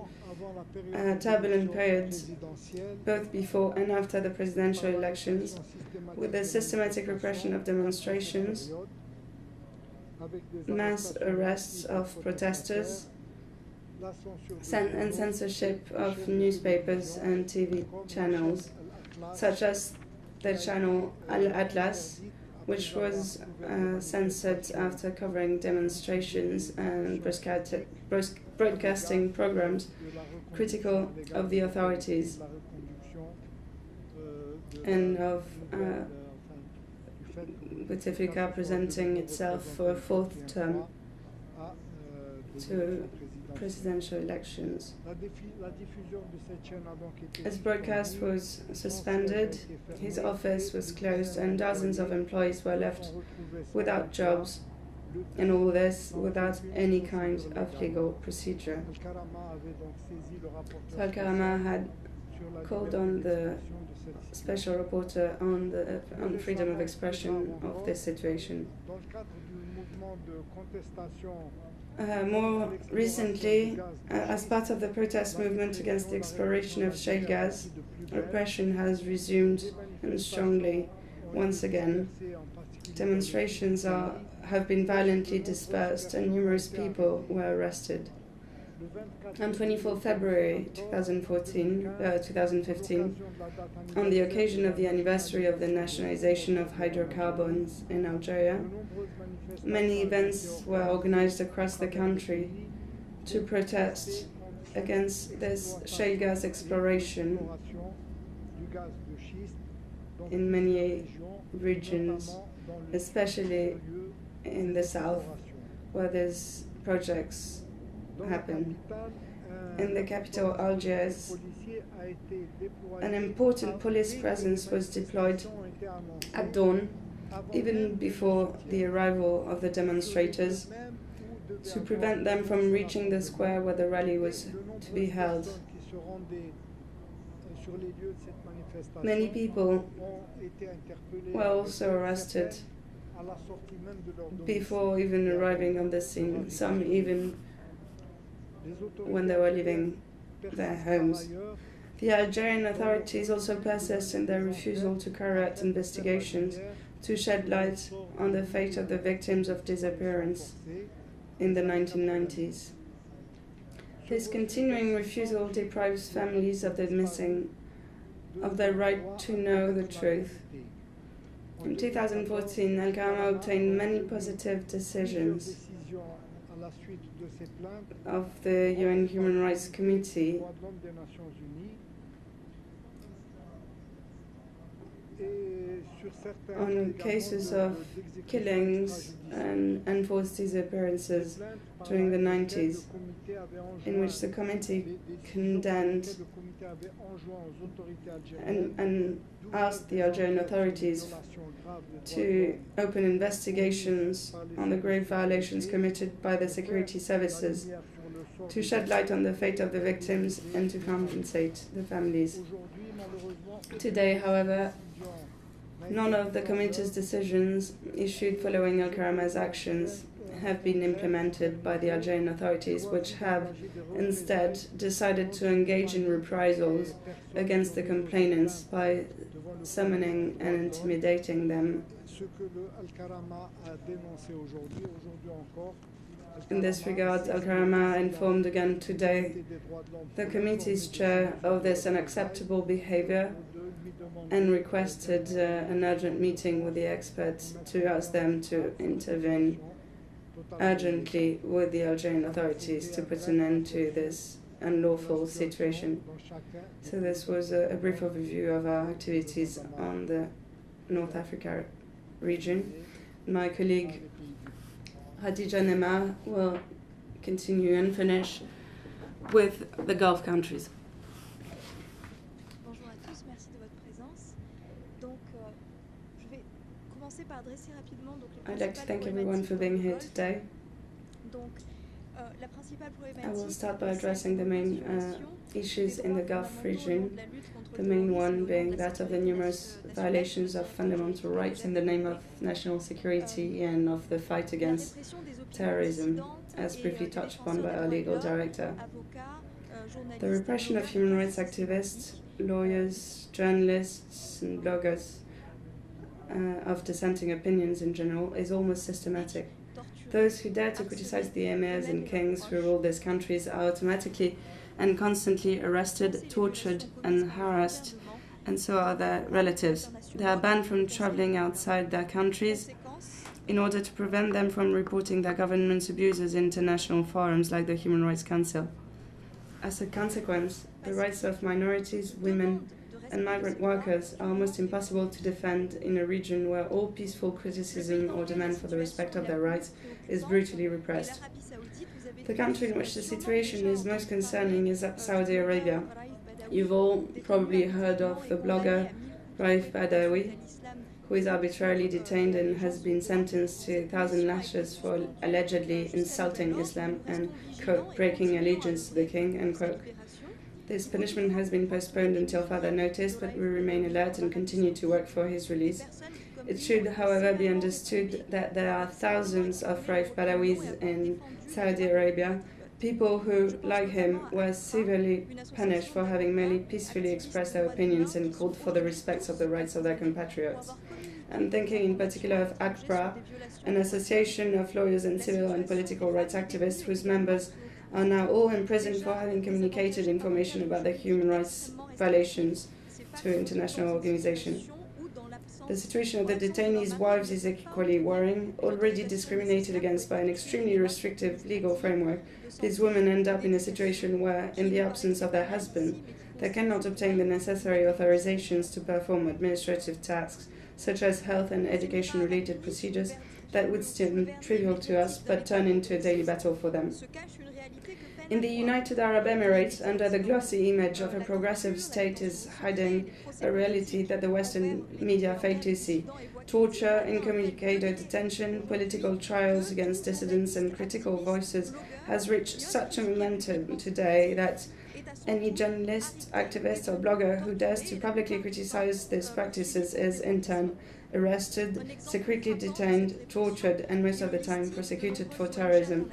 turbulent periods both before and after the presidential elections, with the systematic repression of demonstrations, mass arrests of protesters, and censorship of newspapers and TV channels, such as the channel Al-Atlas, which was censored after covering demonstrations and broadcasting programs critical of the authorities and of Bouteflika presenting itself for a 4th term to presidential elections. His broadcast was suspended, his office was closed, and dozens of employees were left without jobs, and all this without any kind of legal procedure. So Alkarama had called on the special reporter on the freedom of expression of this situation. More recently, as part of the protest movement against the exploration of shale gas, repression has resumed and strongly once again. Demonstrations have been violently dispersed and numerous people were arrested. On 24 February 2015, on the occasion of the anniversary of the nationalization of hydrocarbons in Algeria, many events were organized across the country to protest against this shale gas exploration in many regions, especially in the south, where these projects happen. In the capital, Algiers, an important police presence was deployed at dawn, even before the arrival of the demonstrators, to prevent them from reaching the square where the rally was to be held. Many people were also arrested before even arriving on the scene, some even when they were leaving their homes. The Algerian authorities also persist in their refusal to carry out investigations to shed light on the fate of the victims of disappearance in the 1990s. This continuing refusal deprives families of the missing of their right to know the truth. In 2014, Alkarama obtained many positive decisions of the UN Human Rights Committee on cases of killings and enforced disappearances during the 90s, in which the committee condemned and asked the Algerian authorities to open investigations on the grave violations committed by the security services, to shed light on the fate of the victims and to compensate the families. Today, however, none of the committee's decisions issued following Alkarama's actions have been implemented by the Algerian authorities, which have instead decided to engage in reprisals against the complainants by summoning and intimidating them. In this regard, Alkarama informed again today the committee's chair of this unacceptable behavior and requested an urgent meeting with the experts to ask them to intervene urgently with the Algerian authorities to put an end to this unlawful situation. So this was a brief overview of our activities on the North Africa region. My colleague Hadija Nema will continue and finish with the Gulf countries. Bonjour à tous, merci de votre présence. Donc, je vais commencer par adresser rapidement I'd like to thank everyone for being here today. Donc, la principale I will start by addressing the main issues in the Gulf region, the main one being that of the numerous violations of fundamental rights in the name of national security and of the fight against terrorism, as briefly touched upon by our legal director. The repression of human rights activists, lawyers, journalists and bloggers of dissenting opinions in general is almost systematic. Those who dare to criticize the emirs and kings who rule these countries are automatically and constantly arrested, tortured and harassed, and so are their relatives. They are banned from traveling outside their countries in order to prevent them from reporting their government's abuses in international forums like the Human Rights Council. As a consequence, the rights of minorities, women and migrant workers are almost impossible to defend in a region where all peaceful criticism or demand for the respect of their rights is brutally repressed. The country in which the situation is most concerning is Saudi Arabia. You've all probably heard of the blogger Raif Badawi, who is arbitrarily detained and has been sentenced to 1,000 lashes for allegedly insulting Islam and, quote, breaking allegiance to the king, unquote. This punishment has been postponed until further notice, but we remain alert and continue to work for his release. It should, however, be understood that there are thousands of Raif Badawis in Saudi Arabia, people who, like him, were severely punished for having merely peacefully expressed their opinions and called for the respect of the rights of their compatriots. I'm thinking in particular of ACPRA, an association of lawyers and civil and political rights activists whose members are now all imprisoned for having communicated information about the human rights violations to international organizations. The situation of the detainees' wives is equally worrying. Already discriminated against by an extremely restrictive legal framework, these women end up in a situation where, in the absence of their husband, they cannot obtain the necessary authorizations to perform administrative tasks, such as health and education-related procedures that would seem trivial to us but turn into a daily battle for them. In the United Arab Emirates, under the glossy image of a progressive state is hiding a reality that the Western media fail to see. Torture, incommunicated detention, political trials against dissidents and critical voices has reached such a momentum today that any journalist, activist or blogger who dares to publicly criticize these practices is in turn arrested, secretly detained, tortured and most of the time prosecuted for terrorism.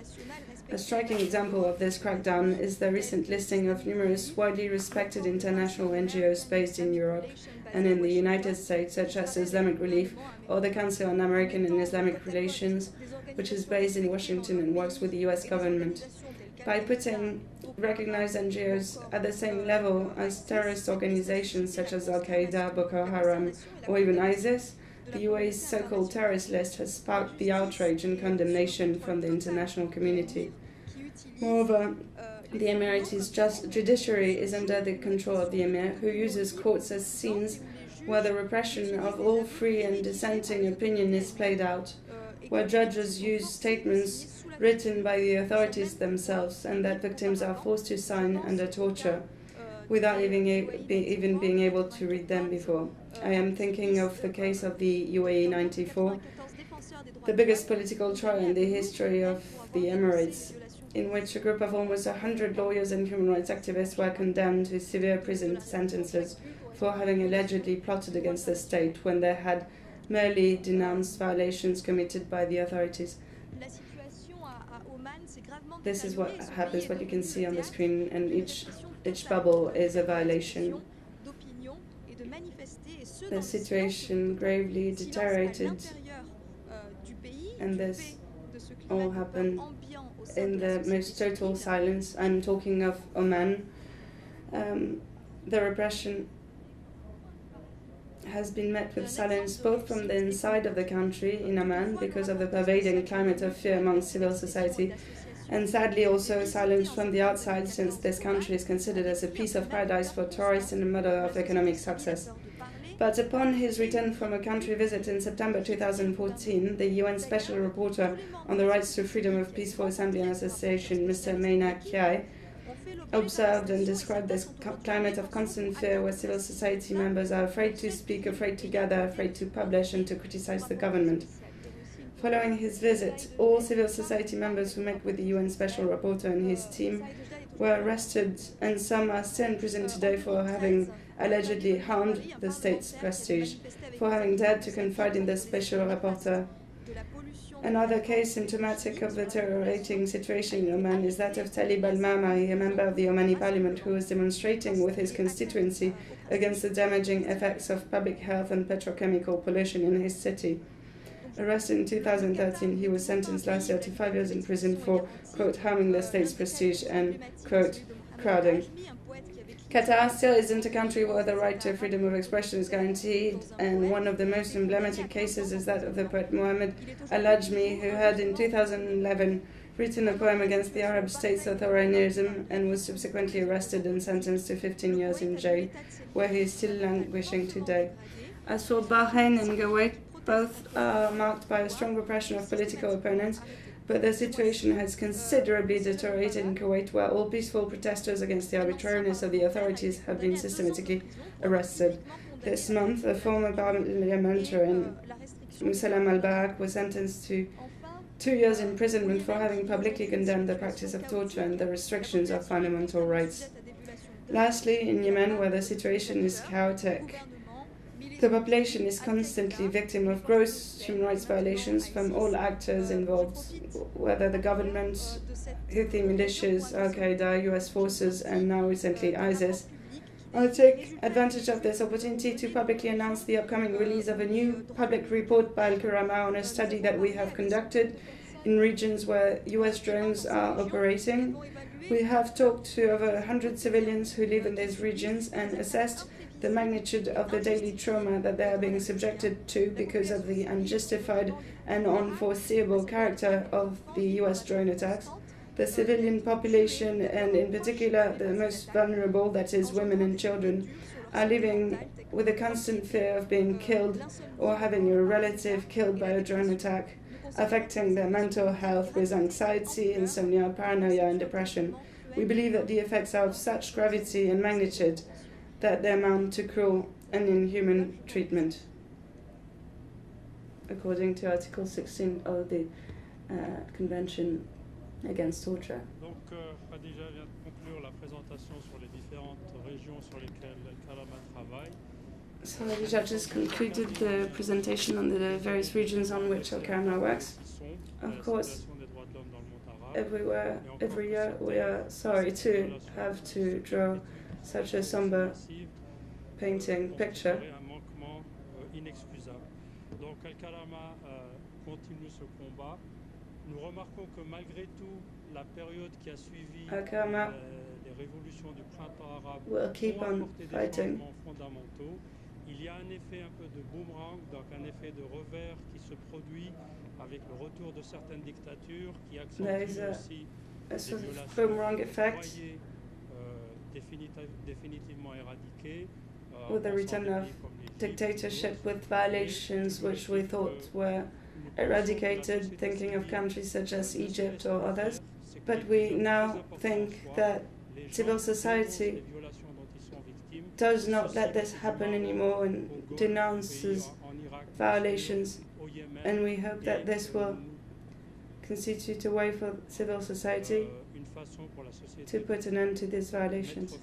A striking example of this crackdown is the recent listing of numerous widely respected international NGOs based in Europe and in the United States, such as Islamic Relief or the Council on American and Islamic Relations, which is based in Washington and works with the US government. By putting recognized NGOs at the same level as terrorist organizations such as Al-Qaeda, Boko Haram, or even ISIS, the UAE's so-called terrorist list has sparked the outrage and condemnation from the international community. Moreover, the Emirates' judiciary is under the control of the Emir, who uses courts as scenes where the repression of all free and dissenting opinion is played out, where judges use statements written by the authorities themselves and that victims are forced to sign under torture without even being able to read them before. I am thinking of the case of the UAE 94, the biggest political trial in the history of the Emirates, in which a group of almost 100 lawyers and human rights activists were condemned to severe prison sentences for having allegedly plotted against the state when they had merely denounced violations committed by the authorities. This is what happens, what you can see on the screen, and each bubble is a violation. The situation gravely deteriorated, and this all happened in the most total silence. I'm talking of Oman. The repression has been met with silence both from the inside of the country in Oman because of the pervading climate of fear among civil society, and sadly also silence from the outside, since this country is considered as a piece of paradise for tourists and a model of economic success. But upon his return from a country visit in September 2014, the UN Special Rapporteur on the Rights to Freedom of Peaceful Assembly and Association, Mr. Meina Kiai, observed and described this climate of constant fear where civil society members are afraid to speak, afraid to gather, afraid to publish and to criticize the government. Following his visit, all civil society members who met with the UN Special Rapporteur and his team were arrested, and some are still in prison today for having allegedly harmed the state's prestige, for having dared to confide in the Special Rapporteur. Another case symptomatic of the deteriorating situation in Oman is that of Talib al-Mamari, a member of the Omani parliament who was demonstrating with his constituency against the damaging effects of public health and petrochemical pollution in his city. Arrested in 2013, he was sentenced last year to 5 years in prison for, quote, harming the state's prestige and, quote, crowding. Qatar still isn't a country where the right to freedom of expression is guaranteed, and one of the most emblematic cases is that of the poet Mohammed Al-Ajmi, who had in 2011 written a poem against the Arab state's authoritarianism and was subsequently arrested and sentenced to 15 years in jail, where he is still languishing today. As for Bahrain and Kuwait, both are marked by a strong repression of political opponents, but the situation has considerably deteriorated in Kuwait, where all peaceful protesters against the arbitrariness of the authorities have been systematically arrested. This month, a former parliamentarian, Musalam al-Barak, was sentenced to 2 years imprisonment for having publicly condemned the practice of torture and the restrictions of fundamental rights. Lastly, in Yemen, where the situation is chaotic, the population is constantly victim of gross human rights violations from all actors involved, whether the government, Houthi militias, Al-Qaeda, US forces, and now recently ISIS. I'll take advantage of this opportunity to publicly announce the upcoming release of a new public report by Alkarama on a study that we have conducted in regions where US drones are operating. We have talked to over 100 civilians who live in these regions and assessed the magnitude of the daily trauma that they are being subjected to because of the unjustified and unforeseeable character of the US drone attacks. The civilian population, and in particular the most vulnerable, that is women and children, are living with a constant fear of being killed or having a relative killed by a drone attack, affecting their mental health with anxiety, insomnia, paranoia and depression. We believe that the effects are of such gravity and magnitude that they amount to cruel and inhuman treatment, according to Article 16 of the Convention Against Torture. Donc, Khadija vient de conclure la présentation sur les différentes régions sur lesquelles Alkarama travaille. So Khadija just concluded the presentation on the various regions on which Alkarama works. Of course, every year we are sorry to have to draw such a somber painting picture. Donc Alkarama continue ce combat. Nous remarquons que malgré tout, la période qui a suivi les révolutions du printemps arabe will keep on fighting. Fondamentaux. Il y a un effet un peu de boomerang, donc un effet de revers qui se produit avec le retour de certaines dictatures qui accentuent aussi a sort of boomerang effect définitivement éradiquées. With the return of dictatorship with violations which we thought were eradicated, thinking of countries such as Egypt or others. But we now think that civil society does not let this happen anymore and denounces violations, and we hope that this will constitute a way for civil society to put an end to these violations.